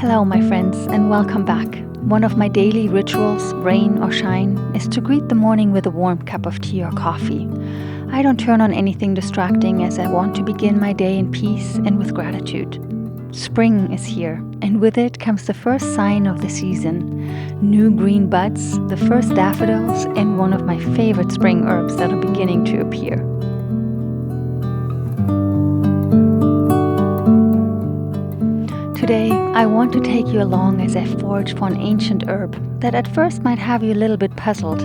Hello, my friends, and welcome back. One of my daily rituals, rain or shine, is to greet the morning with a warm cup of tea or coffee. I don't turn on anything distracting as I want to begin my day in peace and with gratitude. Spring is here, and with it comes the first sign of the season. New green buds, the first daffodils, and one of my favorite spring herbs that are beginning to appear. Today, I want to take you along as I forage for an ancient herb that at first might have you a little bit puzzled,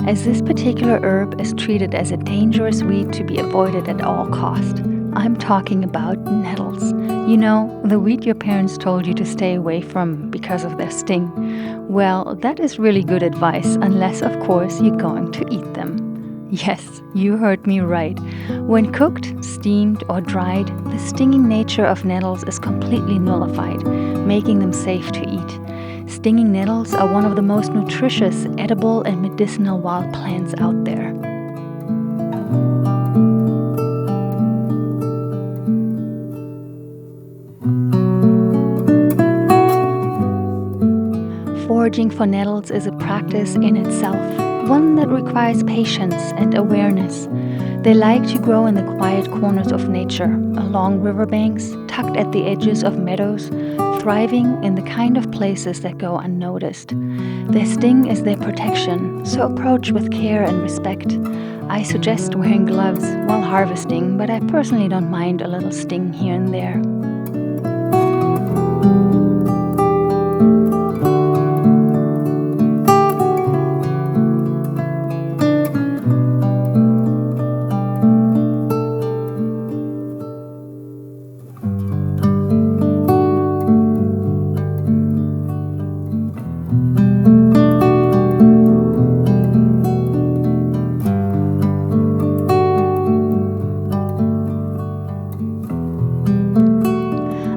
as this particular herb is treated as a dangerous weed to be avoided at all cost. I'm talking about nettles. You know, the weed your parents told you to stay away from because of their sting. Well, that is really good advice, unless, of course, you're going to eat them. Yes, you heard me right. When cooked, steamed, or dried, the stinging nature of nettles is completely nullified, making them safe to eat. Stinging nettles are one of the most nutritious, edible, and medicinal wild plants out there. Foraging for nettles is a practice in itself, one that requires patience and awareness. They like to grow in the quiet corners of nature, along riverbanks, tucked at the edges of meadows, thriving in the kind of places that go unnoticed. Their sting is their protection, so approach with care and respect. I suggest wearing gloves while harvesting, but I personally don't mind a little sting here and there.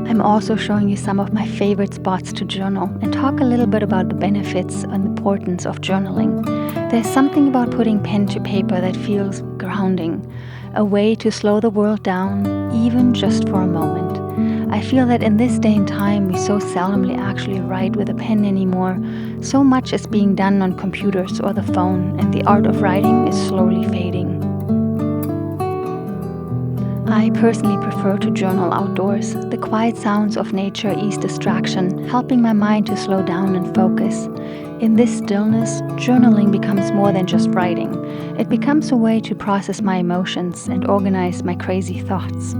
I'm also showing you some of my favorite spots to journal and talk a little bit about the benefits and importance of journaling. There's something about putting pen to paper that feels grounding, a way to slow the world down, even just for a moment. I feel that in this day and time, we so seldomly actually write with a pen anymore. So much is being done on computers or the phone, and the art of writing is slowly fading. I personally prefer to journal outdoors. The quiet sounds of nature ease distraction, helping my mind to slow down and focus. In this stillness, journaling becomes more than just writing. It becomes a way to process my emotions and organize my crazy thoughts.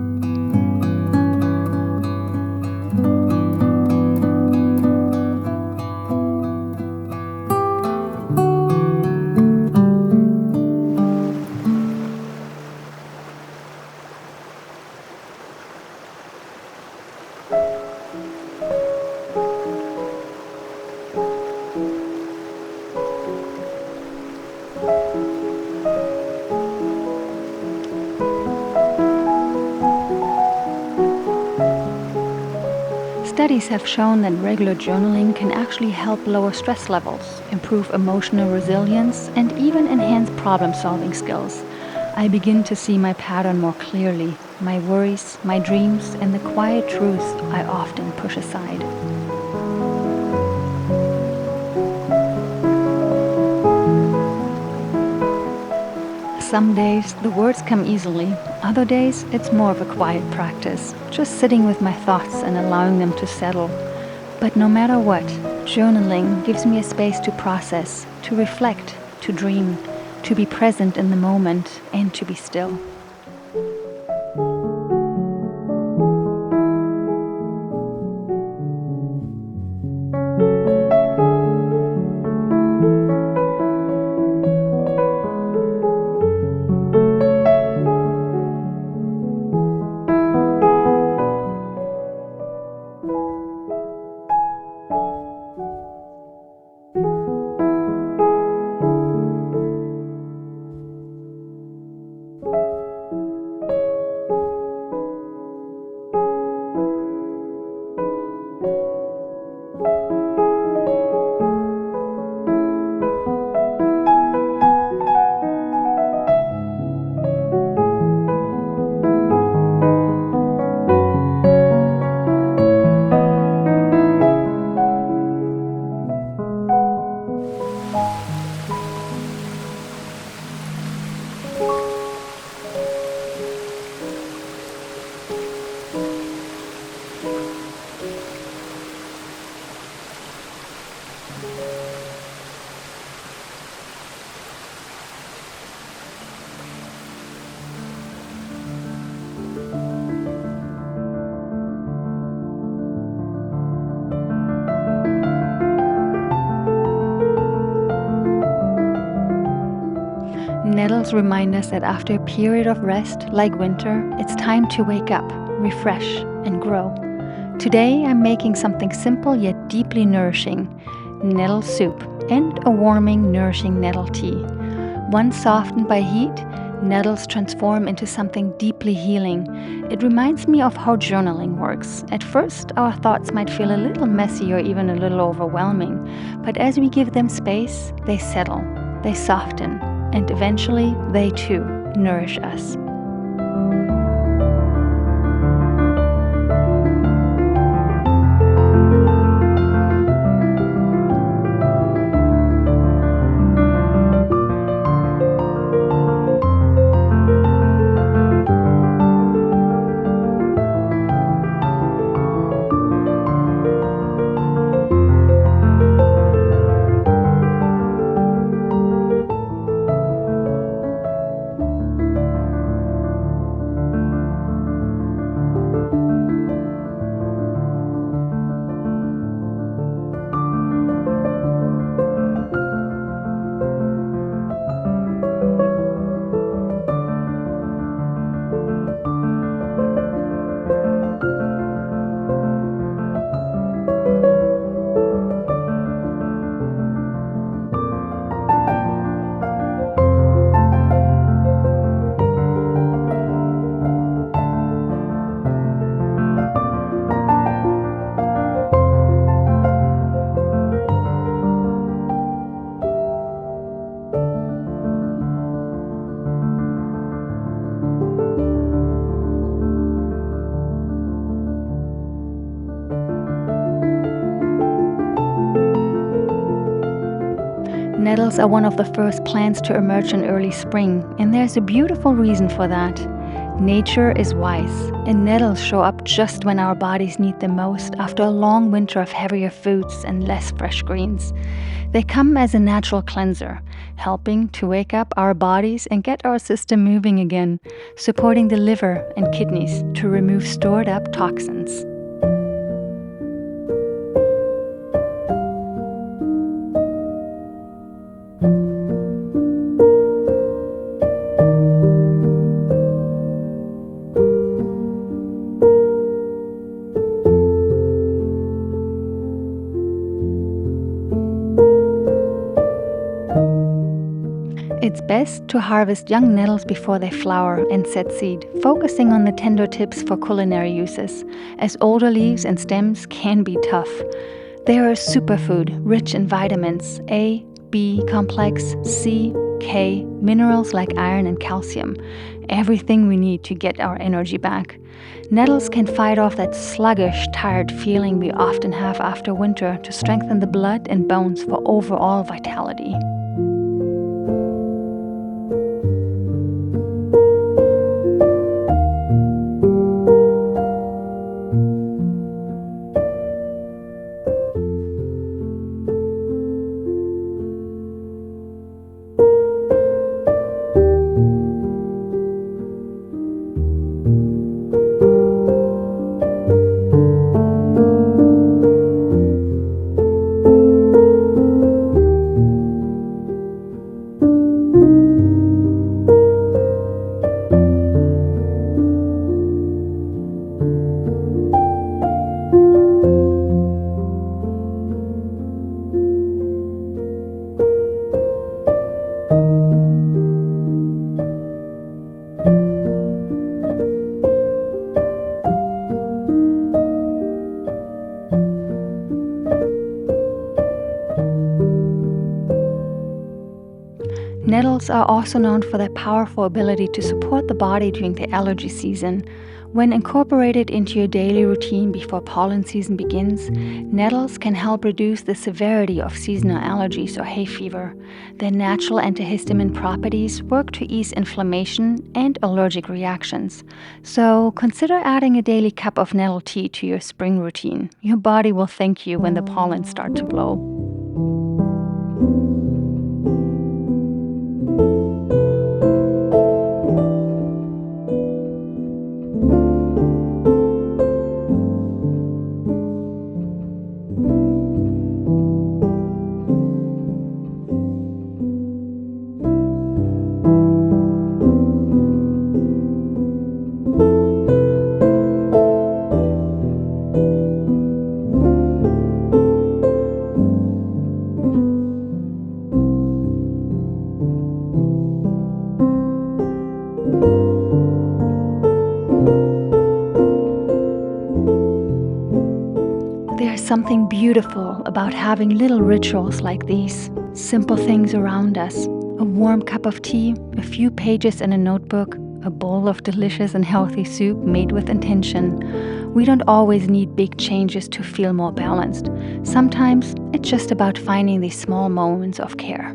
Studies have shown that regular journaling can actually help lower stress levels, improve emotional resilience, and even enhance problem-solving skills. I begin to see my pattern more clearly, my worries, my dreams, and the quiet truths I often push aside. Some days the words come easily, other days it's more of a quiet practice, just sitting with my thoughts and allowing them to settle. But no matter what, journaling gives me a space to process, to reflect, to dream, to be present in the moment, and to be still. Nettles remind us that after a period of rest, like winter, it's time to wake up, refresh, and grow. Today I'm making something simple yet deeply nourishing, nettle soup, and a warming, nourishing nettle tea. Once softened by heat, nettles transform into something deeply healing. It reminds me of how journaling works. At first, our thoughts might feel a little messy or even a little overwhelming, but as we give them space, they settle, they soften, and eventually they too nourish us. Nettles are one of the first plants to emerge in early spring, and there's a beautiful reason for that. Nature is wise, and nettles show up just when our bodies need them most after a long winter of heavier foods and less fresh greens. They come as a natural cleanser, helping to wake up our bodies and get our system moving again, supporting the liver and kidneys to remove stored up toxins. It's best to harvest young nettles before they flower and set seed, focusing on the tender tips for culinary uses, as older leaves and stems can be tough. They are a superfood rich in vitamins A, B complex, C, K, minerals like iron and calcium, everything we need to get our energy back. Nettles can fight off that sluggish, tired feeling we often have after winter to strengthen the blood and bones for overall vitality. Nettles are also known for their powerful ability to support the body during the allergy season. When incorporated into your daily routine before pollen season begins, nettles can help reduce the severity of seasonal allergies or hay fever. Their natural antihistamine properties work to ease inflammation and allergic reactions. So consider adding a daily cup of nettle tea to your spring routine. Your body will thank you when the pollen start to blow. something beautiful about having little rituals like these. Simple things around us. A warm cup of tea, a few pages in a notebook, a bowl of delicious and healthy soup made with intention. We don't always need big changes to feel more balanced. Sometimes it's just about finding these small moments of care.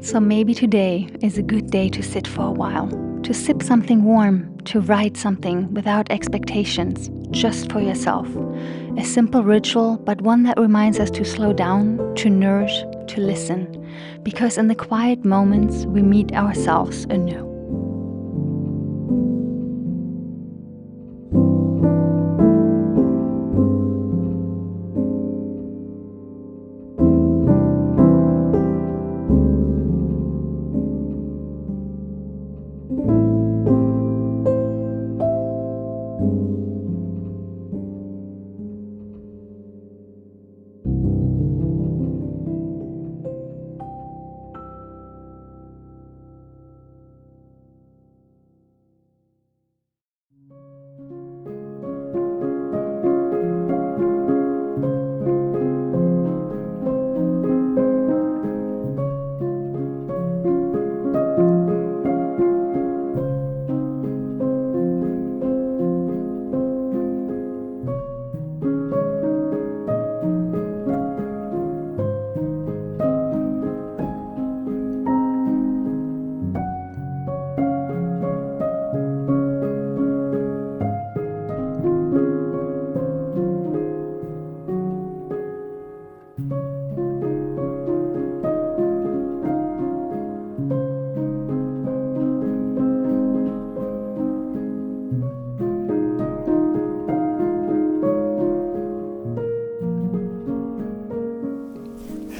So maybe today is a good day to sit for a while, to sip something warm, to write something without expectations, just for yourself. A simple ritual, but one that reminds us to slow down, to nourish, to listen, because in the quiet moments we meet ourselves anew.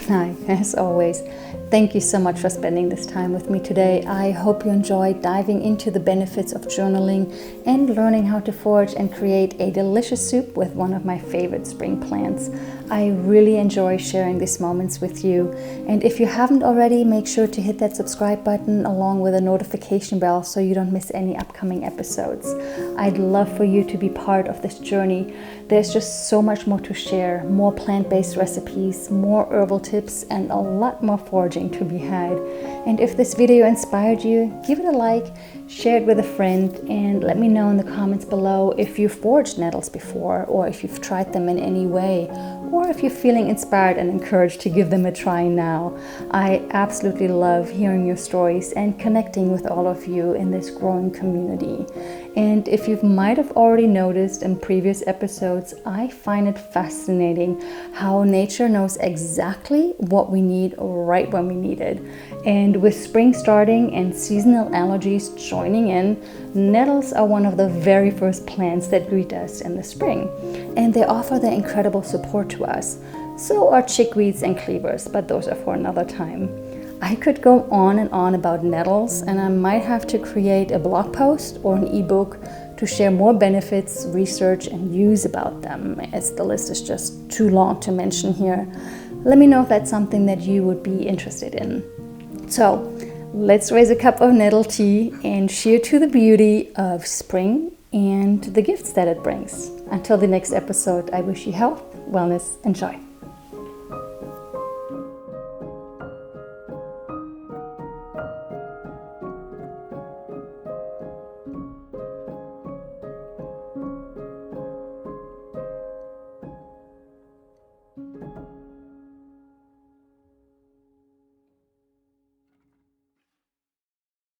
Hi, as always, thank you so much for spending this time with me today. I hope you enjoyed diving into the benefits of journaling and learning how to forage and create a delicious soup with one of my favorite spring plants. I really enjoy sharing these moments with you. And if you haven't already, make sure to hit that subscribe button along with a notification bell so you don't miss any upcoming episodes. I'd love for you to be part of this journey. There's just so much more to share, more plant-based recipes, more herbal tips, and a lot more foraging to be had. And if this video inspired you, give it a like, share it with a friend, and let me know in the comments below if you've foraged nettles before, or if you've tried them in any way, or if you're feeling inspired and encouraged to give them a try now. I absolutely love hearing your stories and connecting with all of you in this growing community. And if you might have already noticed in previous episodes, I find it fascinating how nature knows exactly what we need right when we need it. And with spring starting and seasonal allergies joining in, nettles are one of the very first plants that greet us in the spring. And they offer their incredible support to us. So are chickweeds and cleavers, but those are for another time. I could go on and on about nettles, and I might have to create a blog post or an ebook to share more benefits, research, and views about them, as the list is just too long to mention here. Let me know if that's something that you would be interested in. So let's raise a cup of nettle tea and cheer to the beauty of spring and the gifts that it brings. Until the next episode, I wish you health, wellness, and joy.